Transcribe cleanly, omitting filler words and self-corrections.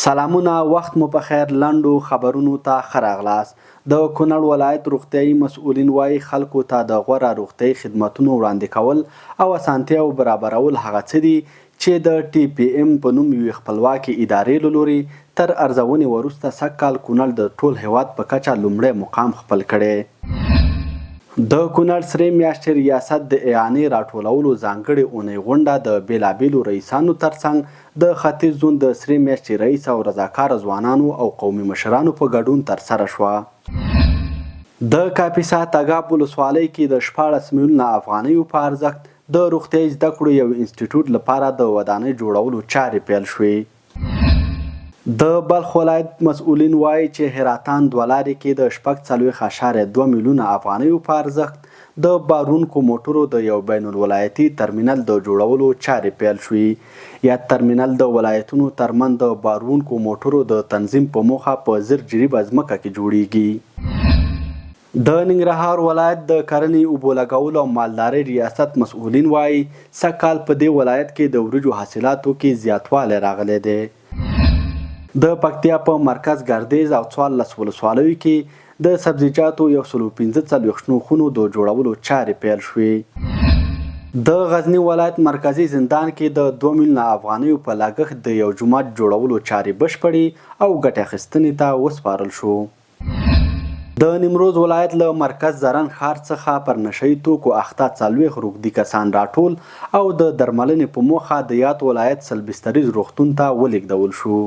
سلامونه، وخت مو په خیر. لنډو خبرونو ته ښه راغلاست. د کونړ ولایت روغتیایي مسؤلین وایي خلکو ته د غوره روغتیایي خدمتونو وړاندې کول او اسانتیاو برابرول هغه څه دي چې د TPM په نوم یوې خپلواکې ادارې له لوري تر ارزونې وروسته سږکال کونړ د ټول هیواد په کچه لومړی مقام خپل کړی. د کونړ سرې میاشتې ریاست د اعانې راټولولو ځانګړې اونۍ غونډه د بېلابېلو رئیسانو ترڅنګ د ختیځ زون د سرې میاشتې رئیس او رضاکاره ځوانانو او قومي مشرانو په ګډون ترسره شوه. د کاپیسا تګاب ولسوالۍ کې د 14 میلیونه افغانیو په ارزښت د روغتیایي زده کړو یو انسټیټیوټ لپاره د ودانۍ جوړولو چارې پیل شوې. د بلخ ولایت مسؤلین وایي چې هراتان 2 لارې کې د 4.2 میلیونه افغانیو په ارزښت د بارونکو موټرو د یو بین الولایتي ترمینل د جوړولو چارې پیل شوې. یا ترمینل د ولایتونو ترمنځ د بارونکو موټرو د تنظیم په موخه په 1000 جریبه ځمکه کې جوړیږي. د ننګرهار ولایت د کرنې، اوبو لګولو او مالدارۍ ریاست مسؤلین وایي سږکال په دې ولایت کې د وریجو حاصلاتو کې زیاتوالی راغلی دی. د پکتیا په مرکز ګردیز او 14 ولسوالیو کې د سبزیجاتو 145 شنو خونو د جوړولو چارې پیل شوې. د غزنی ولایت مرکزی زندان کې د 2 میلیونه افغانیو په لګښت د یو جومات جوړولو چارې بشپړې او ګټې اخیستنې ته وسپارل شو. د نیمروز ولایت له مرکز زرن ښار څخه پر نشه یي توکو اخته 40 روږدي کسان راټول او د درملنې په موخه د یاد ولایت سلبستریز روغتون ته ولېږدول شو.